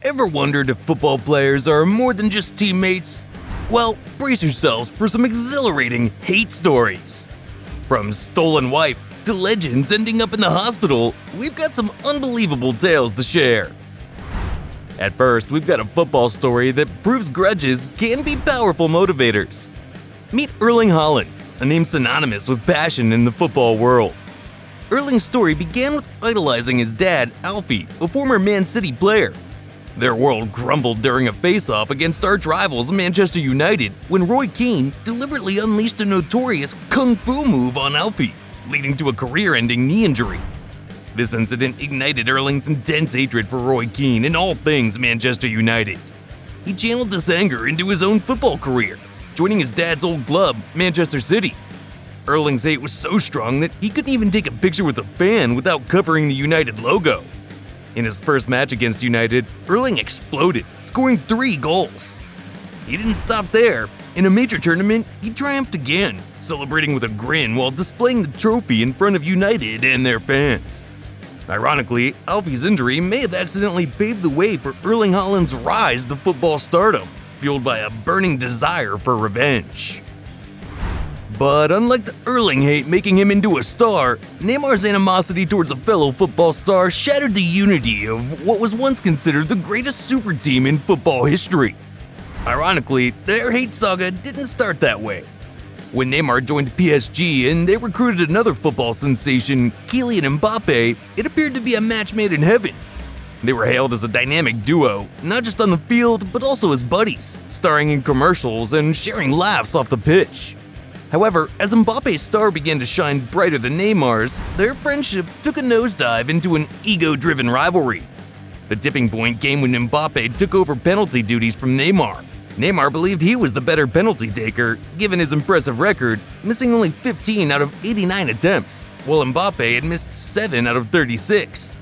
Ever wondered if football players are more than just teammates? Well, brace yourselves for some exhilarating hate stories. From stolen wife to legends ending up in the hospital, we've got some unbelievable tales to share. At first, we've got a football story that proves grudges can be powerful motivators. Meet Erling Haaland, a name synonymous with passion in the football world. Erling's story began with idolizing his dad, Alfie, a former Man City player. Their world crumbled during a face-off against arch rivals Manchester United when Roy Keane deliberately unleashed a notorious kung fu move on Alfie, leading to a career-ending knee injury. This incident ignited Erling's intense hatred for Roy Keane and all things Manchester United. He channeled this anger into his own football career, joining his dad's old club, Manchester City. Erling's hate was so strong that he couldn't even take a picture with a fan without covering the United logo. In his first match against United, Erling exploded, scoring 3 goals. He didn't stop there. In a major tournament, he triumphed again, celebrating with a grin while displaying the trophy in front of United and their fans. Ironically, Alfie's injury may have accidentally paved the way for Erling Haaland's rise to football stardom, fueled by a burning desire for revenge. But unlike the Erling hate making him into a star, Neymar's animosity towards a fellow football star shattered the unity of what was once considered the greatest super team in football history. Ironically, their hate saga didn't start that way. When Neymar joined PSG and they recruited another football sensation, Kylian Mbappe, it appeared to be a match made in heaven. They were hailed as a dynamic duo, not just on the field, but also as buddies, starring in commercials and sharing laughs off the pitch. However, as Mbappe's star began to shine brighter than Neymar's, their friendship took a nosedive into an ego-driven rivalry. The tipping point came when Mbappe took over penalty duties from Neymar. Neymar believed he was the better penalty taker, given his impressive record, missing only 15 out of 89 attempts, while Mbappe had missed 7 out of 36.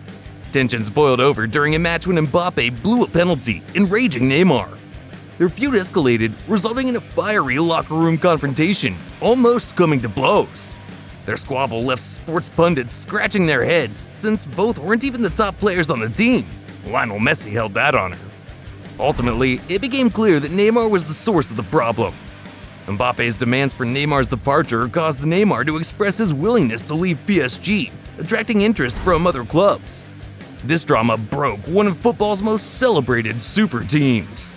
Tensions boiled over during a match when Mbappe blew a penalty, enraging Neymar. Their feud escalated, resulting in a fiery locker room confrontation, almost coming to blows. Their squabble left sports pundits scratching their heads, since both weren't even the top players on the team. Lionel Messi held that honor. Ultimately, it became clear that Neymar was the source of the problem. Mbappe's demands for Neymar's departure caused Neymar to express his willingness to leave PSG, attracting interest from other clubs. This drama broke one of football's most celebrated super teams.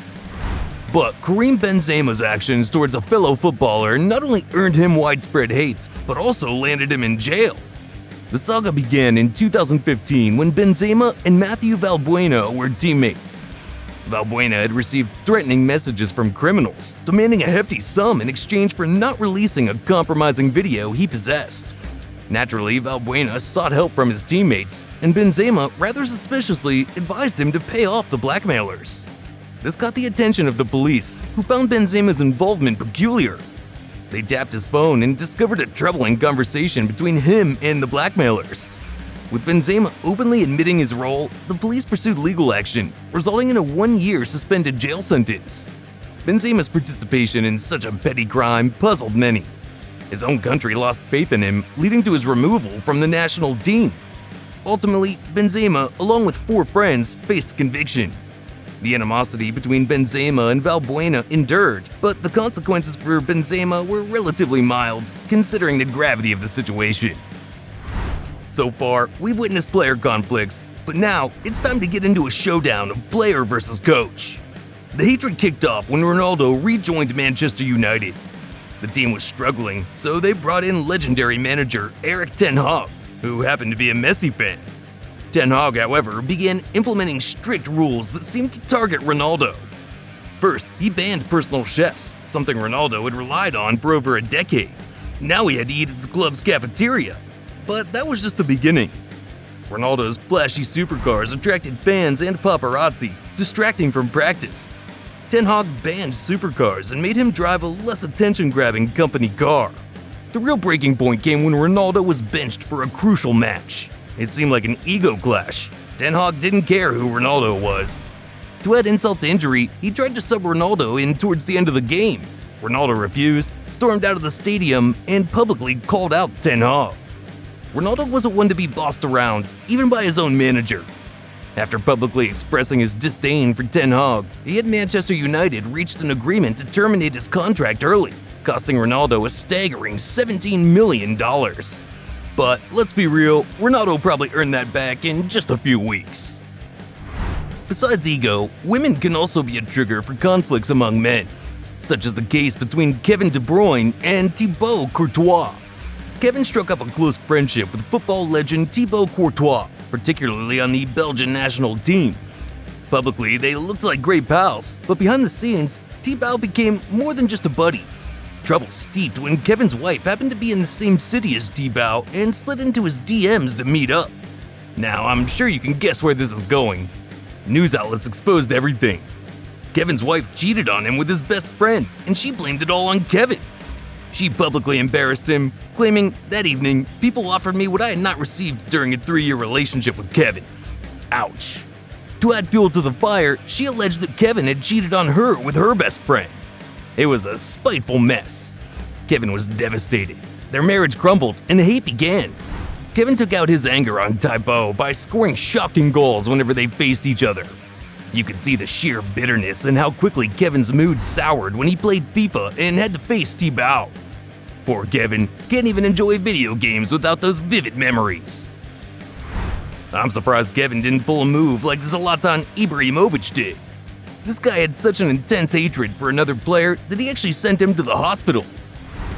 But Karim Benzema's actions towards a fellow footballer not only earned him widespread hate, but also landed him in jail. The saga began in 2015 when Benzema and Mathieu Valbuena were teammates. Valbuena had received threatening messages from criminals, demanding a hefty sum in exchange for not releasing a compromising video he possessed. Naturally, Valbuena sought help from his teammates, and Benzema rather suspiciously advised him to pay off the blackmailers. This caught the attention of the police, who found Benzema's involvement peculiar. They tapped his phone and discovered a troubling conversation between him and the blackmailers. With Benzema openly admitting his role, the police pursued legal action, resulting in a 1-year suspended jail sentence. Benzema's participation in such a petty crime puzzled many. His own country lost faith in him, leading to his removal from the national team. Ultimately, Benzema, along with 4 friends, faced conviction. The animosity between Benzema and Valbuena endured, but the consequences for Benzema were relatively mild, considering the gravity of the situation. So far, we've witnessed player conflicts, but now it's time to get into a showdown of player versus coach. The hatred kicked off when Ronaldo rejoined Manchester United. The team was struggling, so they brought in legendary manager Erik ten Hag, who happened to be a Messi fan. Ten Hag, however, began implementing strict rules that seemed to target Ronaldo. First, he banned personal chefs, something Ronaldo had relied on for over a decade. Now he had to eat at his club's cafeteria. But that was just the beginning. Ronaldo's flashy supercars attracted fans and paparazzi, distracting from practice. Ten Hag banned supercars and made him drive a less attention-grabbing company car. The real breaking point came when Ronaldo was benched for a crucial match. It seemed like an ego clash. Ten Hag didn't care who Ronaldo was. To add insult to injury, he tried to sub Ronaldo in towards the end of the game. Ronaldo refused, stormed out of the stadium, and publicly called out Ten Hag. Ronaldo wasn't one to be bossed around, even by his own manager. After publicly expressing his disdain for Ten Hag, he and Manchester United reached an agreement to terminate his contract early, costing Ronaldo a staggering $17 million. But let's be real, Ronaldo probably earned that back in just a few weeks. Besides ego, women can also be a trigger for conflicts among men, such as the case between Kevin De Bruyne and Thibaut Courtois. Kevin struck up a close friendship with football legend Thibaut Courtois, particularly on the Belgian national team. Publicly, they looked like great pals, but behind the scenes, Thibaut became more than just a buddy. Trouble steeped when Kevin's wife happened to be in the same city as Thibaut and slid into his DMs to meet up. Now, I'm sure you can guess where this is going. News outlets exposed everything. Kevin's wife cheated on him with his best friend, and she blamed it all on Kevin. She publicly embarrassed him, claiming that evening, people offered me what I had not received during a 3-year relationship with Kevin. Ouch. To add fuel to the fire, she alleged that Kevin had cheated on her with her best friend. It was a spiteful mess. Kevin was devastated. Their marriage crumbled, and the hate began. Kevin took out his anger on Thibaut by scoring shocking goals whenever they faced each other. You could see the sheer bitterness and how quickly Kevin's mood soured when he played FIFA and had to face Thibaut. Poor Kevin can't even enjoy video games without those vivid memories. I'm surprised Kevin didn't pull a move like Zlatan Ibrahimovic did. This guy had such an intense hatred for another player that he actually sent him to the hospital.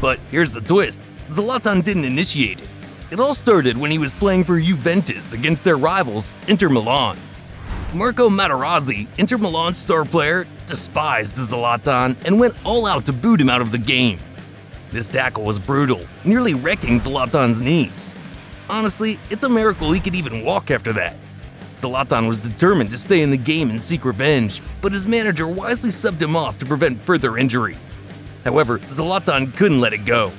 But here's the twist, Zlatan didn't initiate it. It all started when he was playing for Juventus against their rivals, Inter Milan. Marco Materazzi, Inter Milan's star player, despised Zlatan and went all out to boot him out of the game. This tackle was brutal, nearly wrecking Zlatan's knees. Honestly, it's a miracle he could even walk after that. Zlatan was determined to stay in the game and seek revenge, but his manager wisely subbed him off to prevent further injury. However, Zlatan couldn't let it go.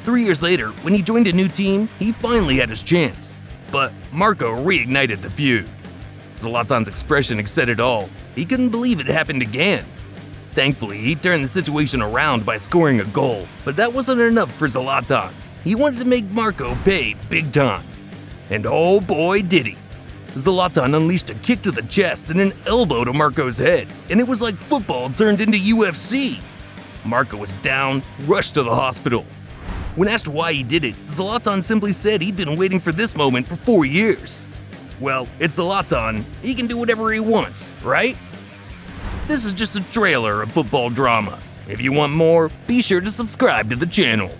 3 years later, when he joined a new team, he finally had his chance. But Marco reignited the feud. Zlatan's expression said it all. He couldn't believe it happened again. Thankfully, he turned the situation around by scoring a goal, but that wasn't enough for Zlatan. He wanted to make Marco pay big time. And oh boy did he. Zlatan unleashed a kick to the chest and an elbow to Marco's head, and it was like football turned into UFC. Marco was down, rushed to the hospital. When asked why he did it, Zlatan simply said he'd been waiting for this moment for 4 years. Well, it's Zlatan. He can do whatever he wants, right? This is just a trailer of football drama. If you want more, be sure to subscribe to the channel.